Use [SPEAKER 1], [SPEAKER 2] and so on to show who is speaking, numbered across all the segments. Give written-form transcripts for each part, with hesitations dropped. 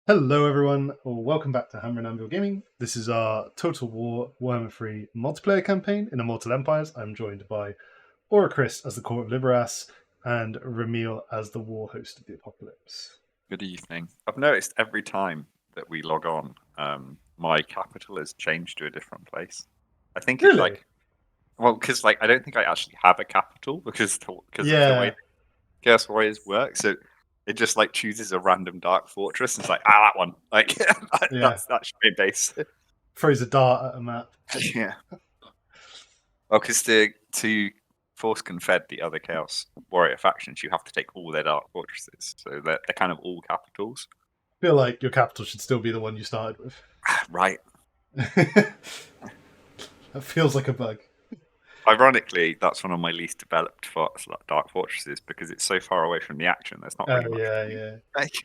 [SPEAKER 1] Hello, everyone. Welcome back to Hammer and Anvil Gaming. This is our Total War Warhammer 3 multiplayer campaign in Immortal Empires. I'm joined by Oracrist as the Court of Lybaras and Rhameil as the Warhost of the Apocalypse.
[SPEAKER 2] Good evening. I've noticed every time that we log on, my capital has changed to a different place. I think it's
[SPEAKER 1] Really?
[SPEAKER 2] because I don't think I actually have a capital because of the way Chaos Warriors work. So it just chooses a random dark fortress and it's like, that one. That should be base.
[SPEAKER 1] Throws a dart at a map.
[SPEAKER 2] Yeah. Well, because to force confed the other Chaos Warrior factions, you have to take all their dark fortresses. So they're kind of all capitals.
[SPEAKER 1] I feel like your capital should still be the one you started with.
[SPEAKER 2] Right.
[SPEAKER 1] That feels like a bug.
[SPEAKER 2] Ironically, that's one of my least developed dark fortresses because it's so far away from the action. There's not really much.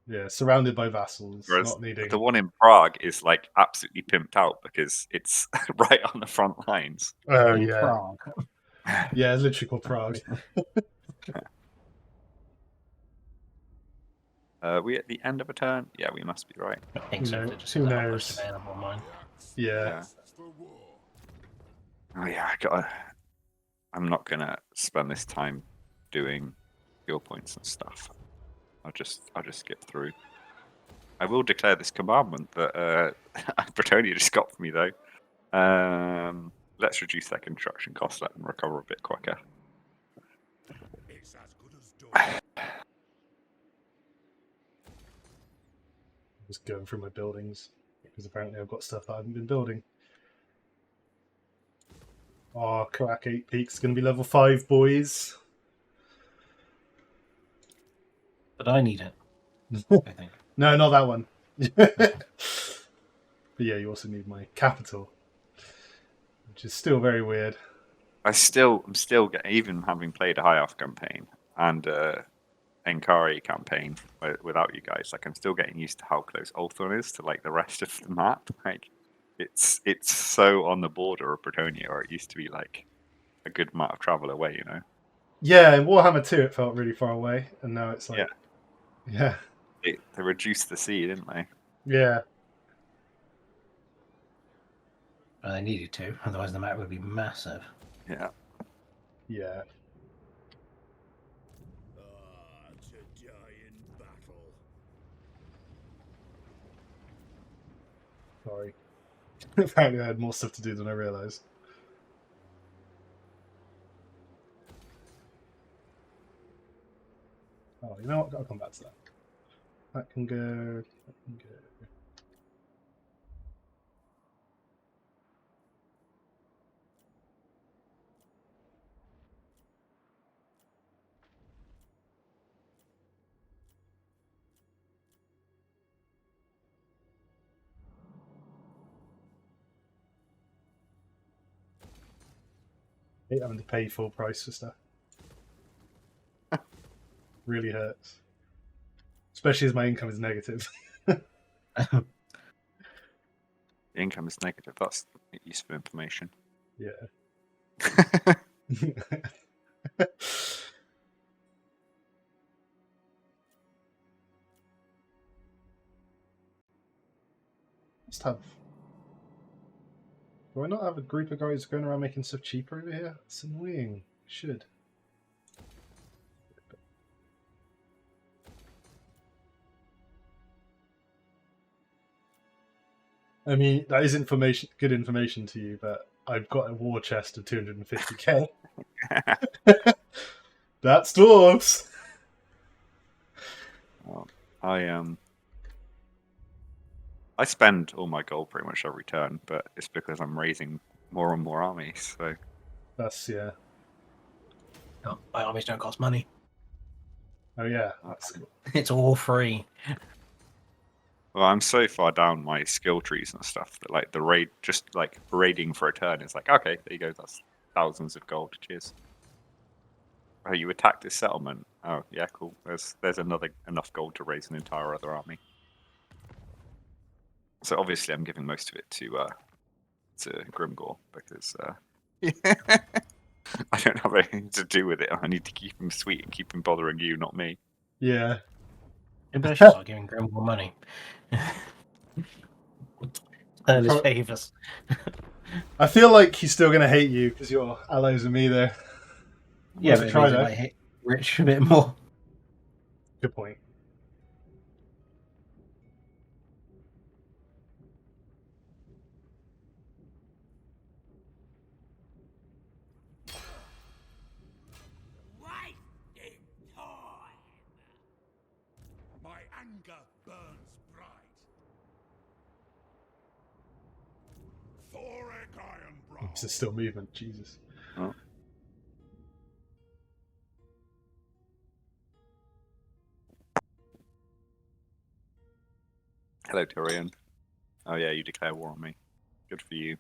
[SPEAKER 1] Yeah, surrounded by vassals.
[SPEAKER 2] Whereas
[SPEAKER 1] not needing...
[SPEAKER 2] the one in Prague is absolutely pimped out because it's right on the front lines.
[SPEAKER 1] Oh yeah, Prague. Yeah, it's literally called Prague.
[SPEAKER 2] We at the end of a turn? Yeah, we must be right.
[SPEAKER 3] I think so.
[SPEAKER 1] Who knows?
[SPEAKER 3] Available mine.
[SPEAKER 1] Yeah.
[SPEAKER 2] Oh yeah, I'm not gonna spend this time doing skill points and stuff. I'll just skip through. I will declare this commandment that Bretonia just got for me though. Let's reduce their construction costs, let them recover a bit quicker.
[SPEAKER 1] Just going through my buildings because apparently I've got stuff that I haven't been building. Oh, Karak 8 Peaks is going to be level 5, boys.
[SPEAKER 3] But I need it. I think.
[SPEAKER 1] No, not that one. But yeah, you also need my capital, which is still very weird.
[SPEAKER 2] I'm still getting, even having played a High Elf campaign and Enkari campaign without you guys, I'm still getting used to how close Ulthorn is to the rest of the map. It's so on the border of Bretonia, or it used to be a good amount of travel away, you know.
[SPEAKER 1] Yeah, in Warhammer 2 it felt really far away, and now it's yeah.
[SPEAKER 2] They reduced the sea, didn't they?
[SPEAKER 1] Yeah.
[SPEAKER 3] Well, they needed to, otherwise the map would be massive.
[SPEAKER 2] Yeah.
[SPEAKER 1] Yeah.
[SPEAKER 4] To die in battle.
[SPEAKER 1] Sorry. Apparently I had more stuff to do than I realised. Oh, you know what? I'll come back to that. That can go. That can go. I hate having to pay full price for stuff. Really hurts. Especially as my income is negative.
[SPEAKER 2] The income is negative. That's useful information.
[SPEAKER 1] Yeah. Must have. Do I not have a group of guys going around making stuff cheaper over here? It's annoying. Should. I mean, that is good information to you, but I've got a war chest of 250k. That's dwarves.
[SPEAKER 2] Well, I spend all my gold pretty much every turn, but it's because I'm raising more and more armies. So
[SPEAKER 1] that's
[SPEAKER 3] No, my armies don't cost money.
[SPEAKER 1] Oh yeah, that's cool.
[SPEAKER 3] It's all free.
[SPEAKER 2] Well, I'm so far down my skill trees and stuff that the raid, just raiding for a turn is okay, there you go, that's thousands of gold. Cheers. Oh, you attacked this settlement. Oh yeah, cool. There's enough gold to raise an entire other army. So obviously I'm giving most of it to Grimgor because I don't have anything to do with it. I need to keep him sweet and keep him bothering you, not me.
[SPEAKER 1] Yeah.
[SPEAKER 3] Maybe I should start giving Grim more money. Earn his favours.
[SPEAKER 1] I feel like he's still going to hate you because you're allies with me there.
[SPEAKER 3] Yeah,
[SPEAKER 1] Worth
[SPEAKER 3] but
[SPEAKER 1] a
[SPEAKER 3] it
[SPEAKER 1] try,
[SPEAKER 3] means it
[SPEAKER 1] though.
[SPEAKER 3] might hit Rich a bit more.
[SPEAKER 1] Good point.
[SPEAKER 4] Right in time. My anger burns bright. Thoric Ironbrow.
[SPEAKER 1] This is still movement, Jesus.
[SPEAKER 2] Oh. Hello, Tyrion. Oh yeah, you declare war on me. Good for you.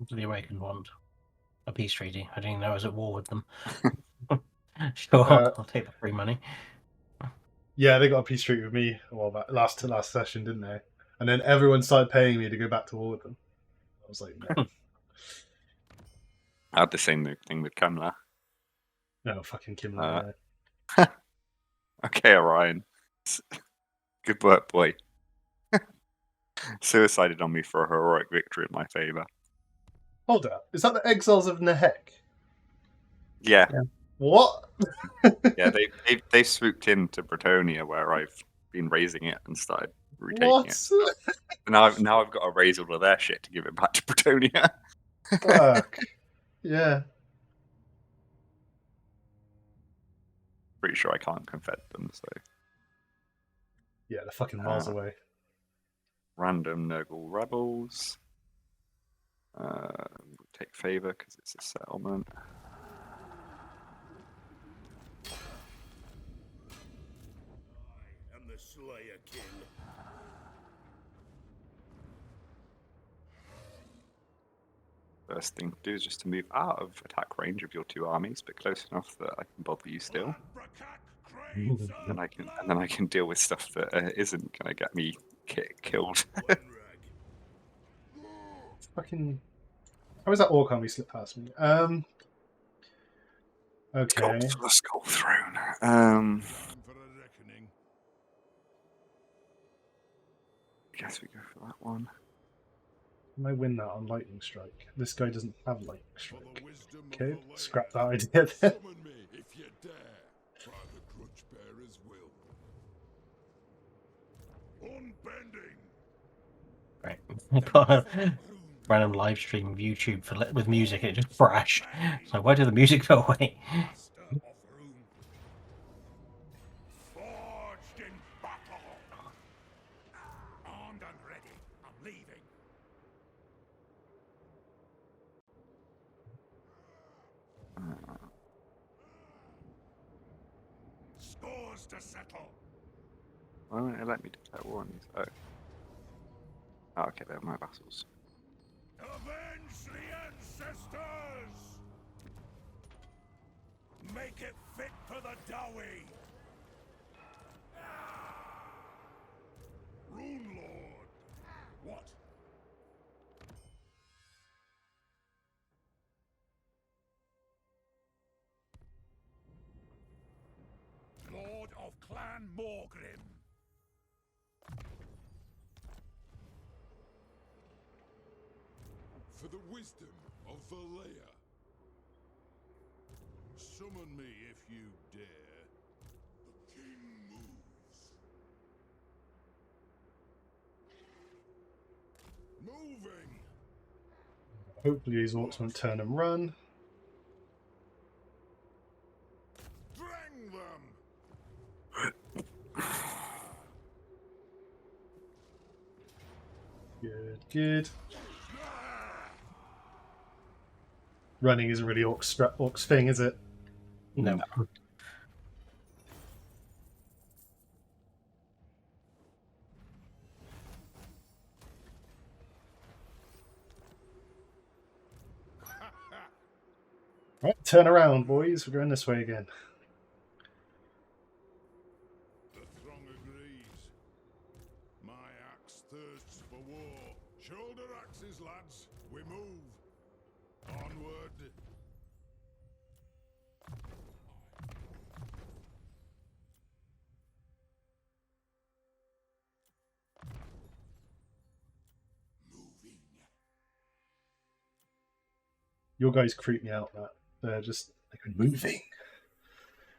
[SPEAKER 3] To the Awakened Wand. A peace treaty. I didn't even know I was at war with them. Sure, I'll take the free money.
[SPEAKER 1] Yeah, they got a peace treaty with me a while back, last session, didn't they? And then everyone started paying me to go back to war with them. I was like, no.
[SPEAKER 2] I had the same thing with Kamla.
[SPEAKER 1] No, fucking Kimla.
[SPEAKER 2] Okay, Orion. Good work, boy. Suicided on me for a heroic victory in my favour.
[SPEAKER 1] Hold up. Is that the Exiles of Nehek?
[SPEAKER 2] Yeah,
[SPEAKER 1] What?
[SPEAKER 2] yeah. They swooped into Bretonia where I've been raising it and started retaking
[SPEAKER 1] What?
[SPEAKER 2] it. Now I've got to raise all of their shit to give it back to Bretonia.
[SPEAKER 1] Fuck. Yeah.
[SPEAKER 2] Pretty sure I can't confed them, so
[SPEAKER 1] Yeah, they're fucking miles away.
[SPEAKER 2] random Nurgle rebels. We'll take favour because it's a settlement.
[SPEAKER 4] I am the Slayer King.
[SPEAKER 2] First thing to do is just to move out of attack range of your two armies, but close enough that I can bother you still. And then I can deal with stuff that isn't gonna get me killed.
[SPEAKER 1] Fucking. How is that orc army slip past me? Okay.
[SPEAKER 2] For the Skull Throne.
[SPEAKER 4] For a reckoning.
[SPEAKER 2] I guess we go for that one.
[SPEAKER 1] Can I win that on Lightning Strike? This guy doesn't have Lightning
[SPEAKER 4] For the
[SPEAKER 1] Strike.
[SPEAKER 4] wisdom
[SPEAKER 1] Okay,
[SPEAKER 4] of the
[SPEAKER 1] scrap that
[SPEAKER 4] layer.
[SPEAKER 1] idea then.
[SPEAKER 4] Summon me if you dare. Try the Grudgebearer's will. Unbending.
[SPEAKER 3] Right. Random live stream of YouTube with music, it just brash. So why did the music go away?
[SPEAKER 4] Master of Rune. Forged in battle. Armed and ready. I'm leaving. Scores to settle.
[SPEAKER 2] Why won't it let me declare war on these? Oh, okay, they're my vassals.
[SPEAKER 4] Avenge the ancestors! Make it fit for the Dowie! Rune Lord! What? Lord of Clan Morgrim! For the wisdom of Valea. Summon me if you dare. The king moves. Moving.
[SPEAKER 1] Hopefully these orcs won't turn and run.
[SPEAKER 4] Drang them.
[SPEAKER 1] Good, good. Running isn't really orc's thing, is it?
[SPEAKER 3] No.
[SPEAKER 1] Right, turn around, boys. We're going this way again.
[SPEAKER 4] The throng agrees. My axe thirsts for war. Shoulder axes, lads. We move. Onward. Moving.
[SPEAKER 1] Your guys creep me out, Matt. They're just like moving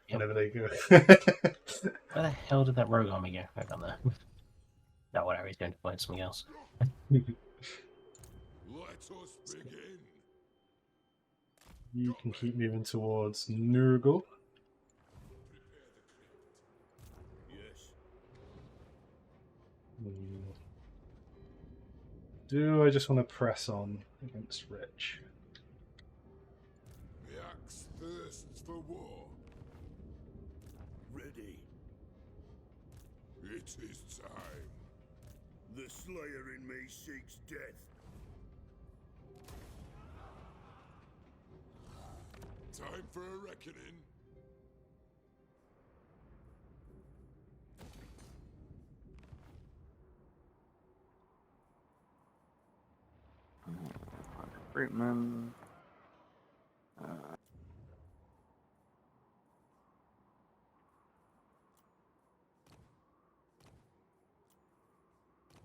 [SPEAKER 3] Yep.
[SPEAKER 1] whenever they go.
[SPEAKER 3] Where the hell did that rogue army go? Right down there. No, whatever, he's going to find something else.
[SPEAKER 4] Let us begin.
[SPEAKER 1] You can keep moving towards Nurgle.
[SPEAKER 4] Yes.
[SPEAKER 1] Do I just want to press on against Rich?
[SPEAKER 4] The axe thirsts for war. Ready. It is time. The slayer in me seeks death. Time for a reckoning.
[SPEAKER 2] Recruitment.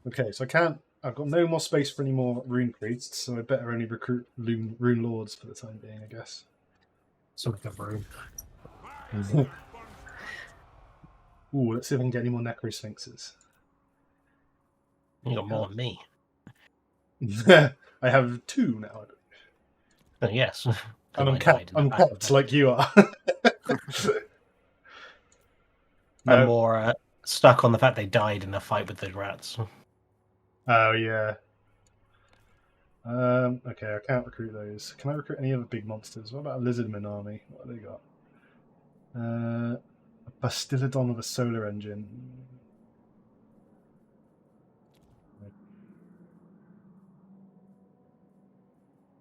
[SPEAKER 1] Okay, so I can't. I've got no more space for any more rune priests, so I better only recruit rune lords for the time being, I guess.
[SPEAKER 3] Something of room.
[SPEAKER 1] Ooh, let's see if I can get any more necrosphinxes.
[SPEAKER 3] You got more than me.
[SPEAKER 1] I have 2 now.
[SPEAKER 3] Yes.
[SPEAKER 1] And
[SPEAKER 3] I
[SPEAKER 1] I'm
[SPEAKER 3] died
[SPEAKER 1] capped.
[SPEAKER 3] in the
[SPEAKER 1] I'm
[SPEAKER 3] battle.
[SPEAKER 1] capped like you are.
[SPEAKER 3] I'm
[SPEAKER 1] No.
[SPEAKER 3] more stuck on the fact they died in a fight with the rats.
[SPEAKER 1] Oh yeah. Okay, I can't recruit those. Can I recruit any other big monsters? What about a lizardman army? What have they got? A Bastillodon with a solar engine.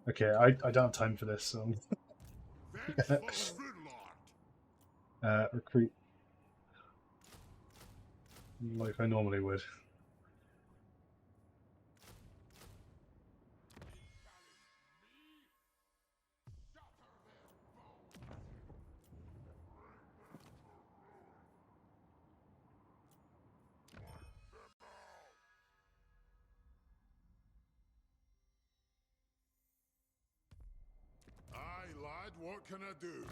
[SPEAKER 1] Okay, I don't have time for this. So recruit like I normally would.
[SPEAKER 4] Aye, lad, what can I do?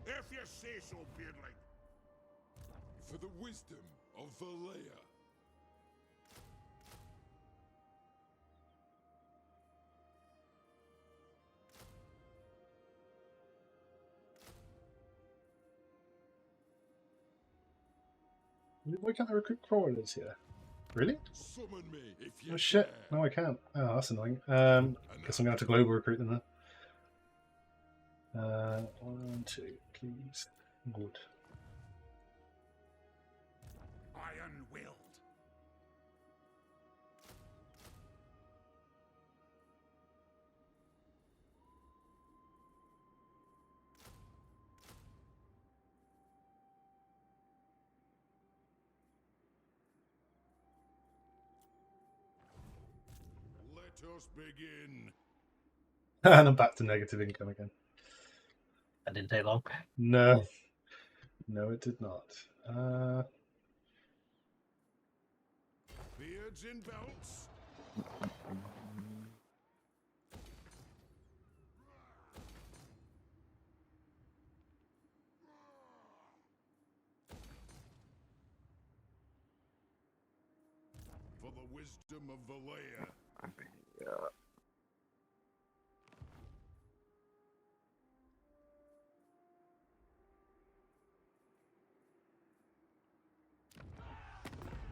[SPEAKER 4] If you say so, Beardling. For the wisdom of Valea.
[SPEAKER 1] Why can't I recruit crawlers here? Really?
[SPEAKER 4] Summon me if you
[SPEAKER 1] Oh shit!
[SPEAKER 4] dare.
[SPEAKER 1] No, I can't. Oh, that's annoying. Guess I'm gonna have to global recruit them then. 1, 2, please. Good.
[SPEAKER 4] Iron-willed. Let us begin.
[SPEAKER 1] And I'm back to negative income again.
[SPEAKER 3] That didn't take long.
[SPEAKER 1] No. No, it did not.
[SPEAKER 4] Beards and belts. For the wisdom of Valea.
[SPEAKER 2] Yeah.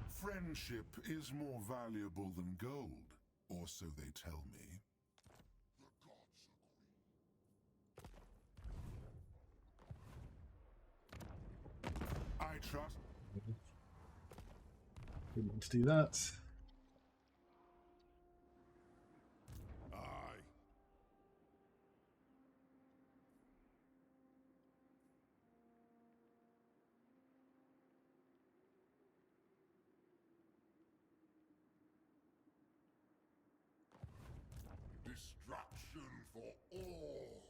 [SPEAKER 4] Friendship is more valuable than gold, or so they tell me. I trust.
[SPEAKER 1] We need to do that.
[SPEAKER 4] Aye. Destruction for all.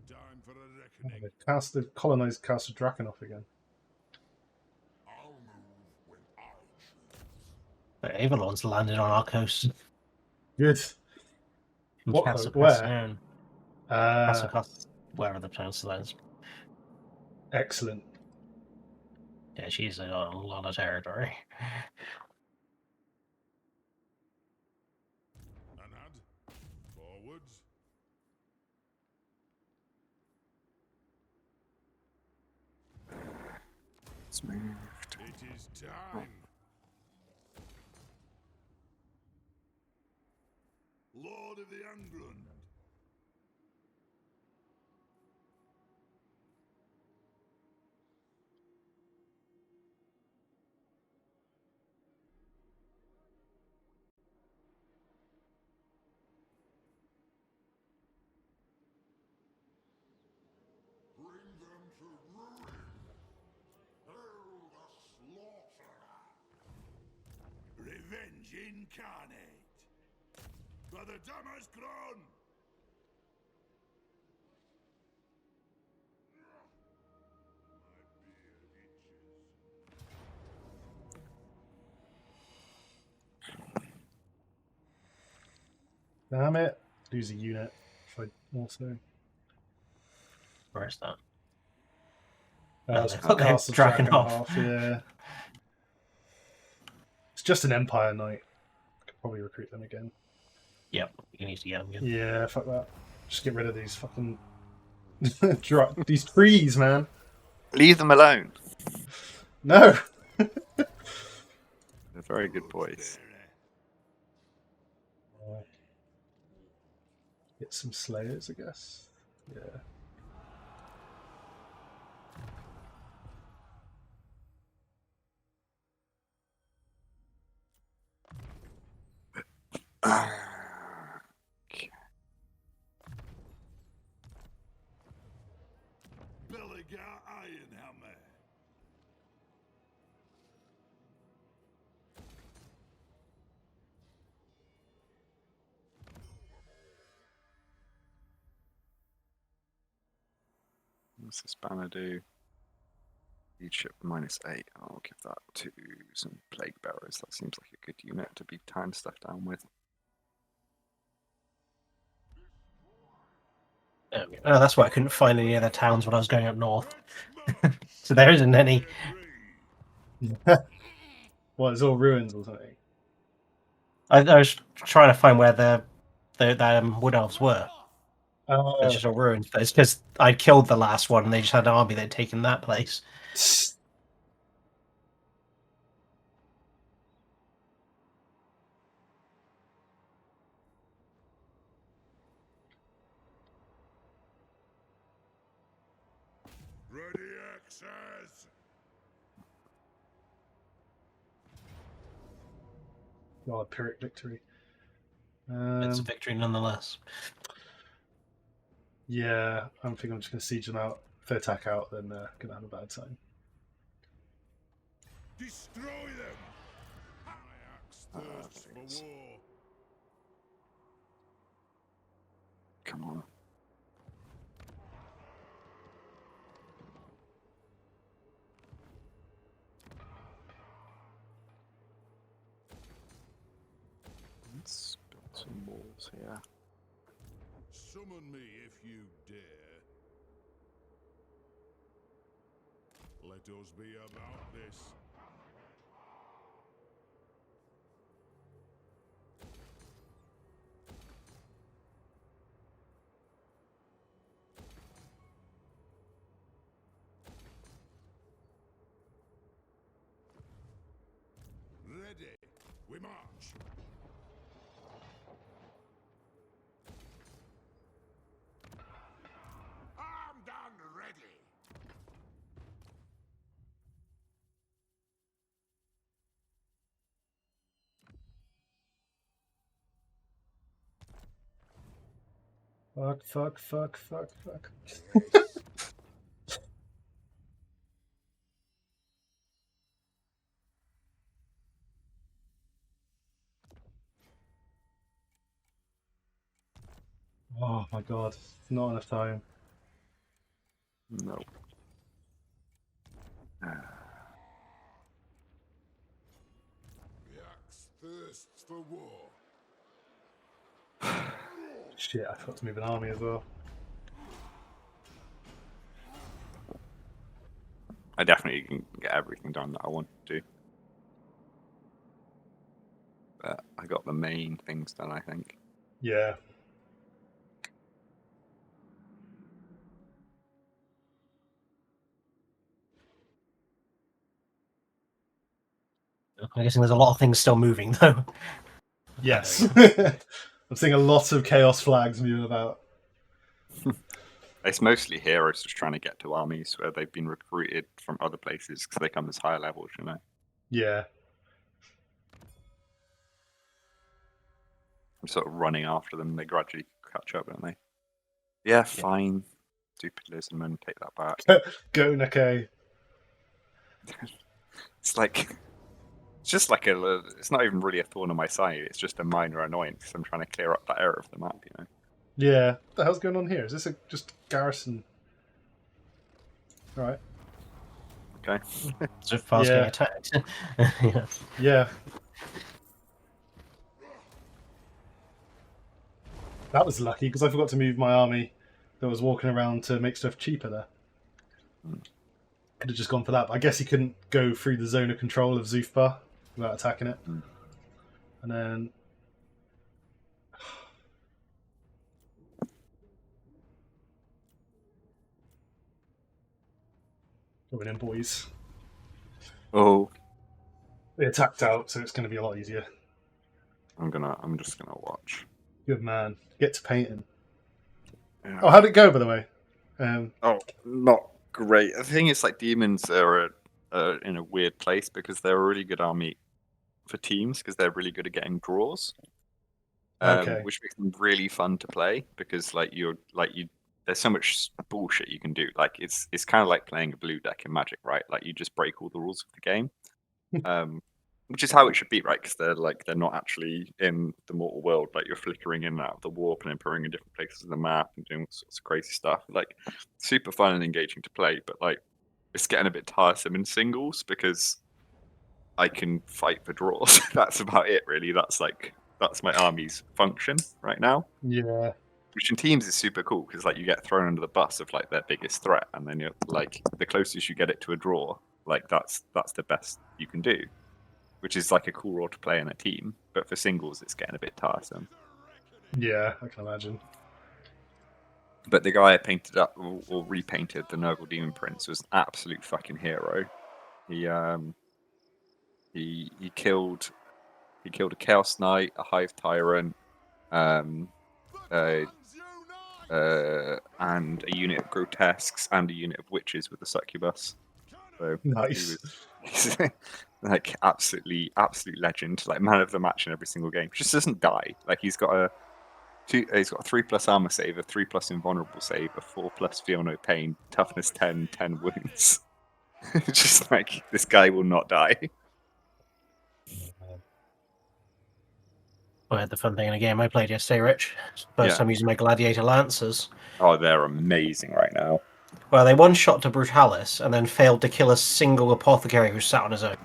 [SPEAKER 4] Time for a reckoning.
[SPEAKER 1] They've colonized Castle Drakenhof again.
[SPEAKER 4] I'll move when I choose.
[SPEAKER 3] But Avalon's landed on our coast.
[SPEAKER 1] Good. What
[SPEAKER 3] Castle
[SPEAKER 1] where?
[SPEAKER 3] Castle,
[SPEAKER 1] Uh,
[SPEAKER 3] wherever the peninsula is.
[SPEAKER 1] excellent.
[SPEAKER 3] Yeah, she's on a lot of territory.
[SPEAKER 4] Anad, forwards.
[SPEAKER 2] It's moved.
[SPEAKER 4] It is time. Lord of the Angland. Bring them to ruin. Hail the slaughterer. Revenge incarnate. For the Dammer's crown. My beard itches.
[SPEAKER 1] Damn it. Lose a unit. If I also.
[SPEAKER 3] Where is that?
[SPEAKER 1] It's
[SPEAKER 3] they've got their
[SPEAKER 1] Castle
[SPEAKER 3] Drakenhof.
[SPEAKER 1] Drakenhof, yeah. It's just an Empire Knight. I could probably recruit them again.
[SPEAKER 3] Yep, you need to get them again.
[SPEAKER 1] Yeah, fuck that. Just get rid of these fucking these trees, man.
[SPEAKER 2] Leave them alone.
[SPEAKER 1] No.
[SPEAKER 2] They're very good boys.
[SPEAKER 1] Get some slayers, I guess. Yeah.
[SPEAKER 2] Okay.
[SPEAKER 4] Belligar Ironhammer.
[SPEAKER 2] What's this banner do? Leadership -8. I'll give that to some plague bearers. That seems like a good unit to be tying stuff down with.
[SPEAKER 3] Oh, that's why I couldn't find any other towns when I was going up north. So there isn't any.
[SPEAKER 1] Well, it's all ruins or something.
[SPEAKER 3] I was trying to find where the wood elves were.
[SPEAKER 1] Oh.
[SPEAKER 3] It's just all ruins. But it's because I killed the last one and they just had an army that had taken that place.
[SPEAKER 4] Ready access.
[SPEAKER 1] Oh, a Pyrrhic victory.
[SPEAKER 3] It's a victory nonetheless.
[SPEAKER 1] Yeah, I think I'm just going to siege them out. If they attack out, then they're going to have a bad time.
[SPEAKER 4] Destroy them. My axe thirsts for
[SPEAKER 2] please.
[SPEAKER 4] war.
[SPEAKER 2] Come on. Let's build some walls here.
[SPEAKER 4] Summon me if you dare. Let us be about this. Ready. We march. Armed and ready.
[SPEAKER 1] Fuck. Oh my god, not enough time.
[SPEAKER 2] No.
[SPEAKER 4] The axe thirsts for war.
[SPEAKER 1] Shit, I forgot to move an army as well.
[SPEAKER 2] I definitely can get everything done that I want to do. But I got the main things done, I think.
[SPEAKER 1] Yeah.
[SPEAKER 3] I'm guessing there's a lot of things still moving, though.
[SPEAKER 1] Yes. I'm seeing a lot of chaos flags moving about.
[SPEAKER 2] It's mostly heroes just trying to get to armies where they've been recruited from other places because they come as higher levels, you know.
[SPEAKER 1] Yeah.
[SPEAKER 2] I'm sort of running after them. They gradually catch up, don't they? Yeah, fine. Stupid lizardman, take that back.
[SPEAKER 1] Go, Nake.
[SPEAKER 2] It's like, it's just like it's not even really a thorn on my side. It's just a minor annoyance because I'm trying to clear up that area of the map, you know.
[SPEAKER 1] Yeah. What the hell's going on here? Is this just garrison? Right.
[SPEAKER 2] Okay.
[SPEAKER 3] So fast getting attacked. Yeah.
[SPEAKER 1] Yeah. That was lucky because I forgot to move my army that was walking around to make stuff cheaper there. Could have just gone for that, but I guess he couldn't go through the zone of control of Zufbar without attacking it. And then... Going in, boys.
[SPEAKER 2] Oh,
[SPEAKER 1] They attacked out, so it's going to be a lot easier.
[SPEAKER 2] I'm just gonna watch.
[SPEAKER 1] Good man. Get to painting.
[SPEAKER 2] Yeah.
[SPEAKER 1] Oh, how'd it go, by the way?
[SPEAKER 2] Oh, not great. The thing is, like, demons are in a weird place because they're a really good army for teams because they're really good at getting draws.
[SPEAKER 1] Okay.
[SPEAKER 2] Which makes them really fun to play because, like, there's so much bullshit you can do. Like, it's kind of like playing a blue deck in Magic, right? Like, you just break all the rules of the game. Which is how it should be, right? Because they're not actually in the mortal world. Like, you're flickering in and out of the warp and appearing in different places of the map and doing all sorts of crazy stuff. Like, super fun and engaging to play, but like, it's getting a bit tiresome in singles because I can fight for draws. That's about it, really. That's my army's function right now.
[SPEAKER 1] Yeah.
[SPEAKER 2] Which in teams is super cool because, like, you get thrown under the bus of, like, their biggest threat, and then you're like, the closest you get it to a draw, like, that's the best you can do. Which is like a cool role to play in a team, but for singles, it's getting a bit tiresome.
[SPEAKER 1] Yeah, I can imagine.
[SPEAKER 2] But the guy I painted up or repainted the Nurgle Demon Prince was an absolute fucking hero. He killed a Chaos Knight, a Hive Tyrant, and a unit of Grotesques and a unit of Witches with the Succubus. So
[SPEAKER 1] Nice.
[SPEAKER 2] he's like absolute legend, like man of the match in every single game. He just doesn't die. Like, he's got a 3+ armor save, a 3+ invulnerable save, a 4+ feel no pain, toughness 10, 10 wounds. Just like, this guy will not die.
[SPEAKER 3] I had the fun thing in a game I played yesterday, Rich. First time using my Gladiator Lancers.
[SPEAKER 2] Oh, they're amazing right now.
[SPEAKER 3] Well, they one-shot to Brutalis and then failed to kill a single apothecary who sat on his own.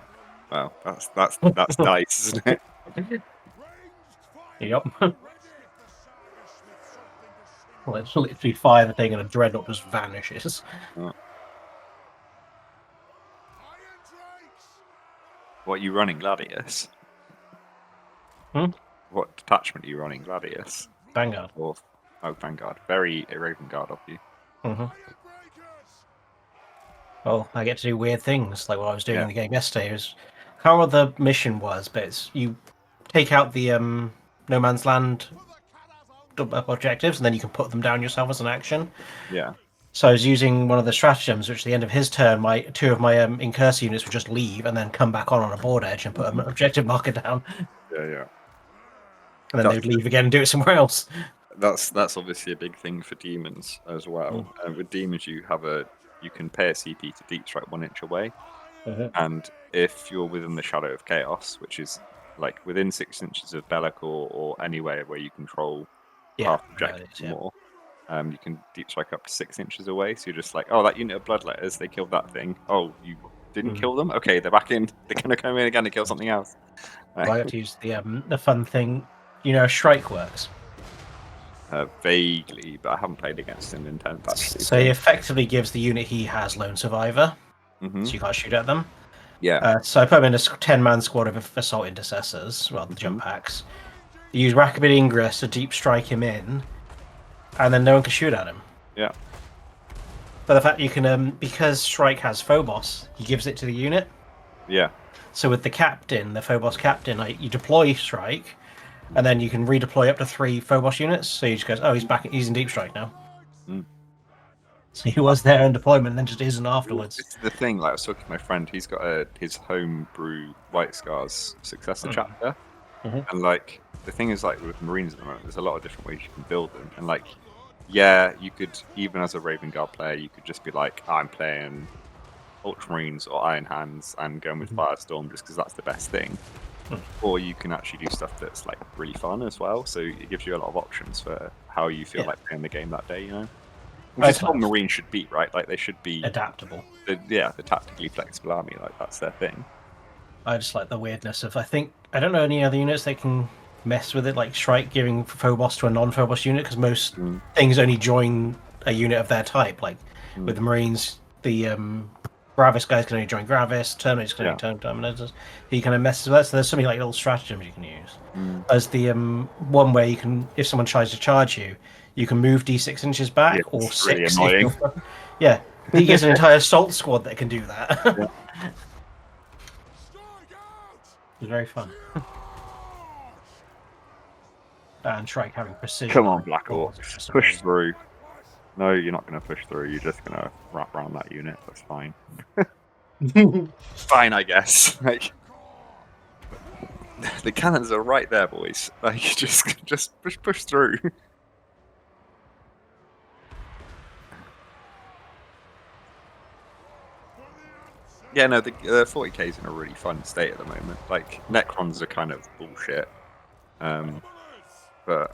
[SPEAKER 2] Wow, that's nice, isn't it?
[SPEAKER 3] Yep. Well, it's literally fire the thing and a dreadnought just vanishes.
[SPEAKER 2] Oh. What are you running, Gladius? What detachment are you running, Gladius?
[SPEAKER 3] Vanguard.
[SPEAKER 2] Oh, Vanguard. Very Raven Guard of you.
[SPEAKER 3] Well, I get to do weird things, like what I was doing in the game yesterday. It was, I can't remember what the mission was, but it's, you take out the No Man's Land objectives, and then you can put them down yourself as an action.
[SPEAKER 2] Yeah.
[SPEAKER 3] So I was using one of the stratagems, which at the end of his turn, two of my incursor units would just leave and then come back on a board edge and put an objective marker down.
[SPEAKER 2] Yeah.
[SPEAKER 3] And then they'd leave again and do it somewhere else.
[SPEAKER 2] That's obviously a big thing for demons as well. With demons, you can pay a CP to deep strike 1 inch away, and if you're within the shadow of chaos, which is like within 6 inches of Bellic or anywhere where you control half objectives or more, you can deep strike up to 6 inches away. So you're just like, oh, that unit of bloodletters, they killed that thing. Oh, you didn't kill them? Okay, they're back in. They're gonna come in again and kill something else.
[SPEAKER 3] I got to use the fun thing. You know, how strike works.
[SPEAKER 2] Vaguely, but I haven't played against him in 10th actually.
[SPEAKER 3] So he effectively gives the unit he has lone survivor, so you can't shoot at them.
[SPEAKER 2] Yeah.
[SPEAKER 3] So I put him in a 10-man squad of assault intercessors, well, the jump packs. You use Rapid Ingress to deep strike him in, and then no one can shoot at him.
[SPEAKER 2] Yeah.
[SPEAKER 3] But the fact you can, because Strike has Phobos, he gives it to the unit.
[SPEAKER 2] Yeah.
[SPEAKER 3] So with the captain, the Phobos captain, you deploy Strike, and then you can redeploy up to 3 Phobos units. So he just goes, oh, he's back. He's in deep strike now. So he was there in deployment, and then just isn't afterwards.
[SPEAKER 2] It's the thing. Like I was talking to my friend, he's got his homebrew White Scars successor chapter, and like the thing is, like with Marines at the moment, there's a lot of different ways you can build them, and like, yeah, you could even as a Raven Guard player, you could just be like, I'm playing Ultramarines or Iron Hands and going with Firestorm just because that's the best thing. Or you can actually do stuff that's like really fun as well. So it gives you a lot of options for how you feel like playing the game that day. You know, which is what Marines should be, right? Like they should be
[SPEAKER 3] adaptable.
[SPEAKER 2] The tactically flexible army. Like that's their thing.
[SPEAKER 3] I just like the weirdness of. I don't know any other units that can mess with it, like Strike giving Phobos to a non-Phobos unit, because most things only join a unit of their type. Like with the Marines, the Gravis guys can only join Gravis, Terminators can only join Terminators. He kind of messes with that, so there's so many like little stratagems you can use. As the one where you can, if someone tries to charge you, you can move D6 inches back or 6.
[SPEAKER 2] Really annoying.
[SPEAKER 3] Yeah, he gives an entire assault squad that can do that. It's very fun. And Shrike having precision.
[SPEAKER 2] Come on, Black Orcs, push through. No, you're not going to push through. You're just going to wrap around that unit. That's fine. Fine, I guess. Like the cannons are right there, boys. Like just push through. Yeah, no, the 40k is in a really fun state at the moment. Like Necrons are kind of bullshit. But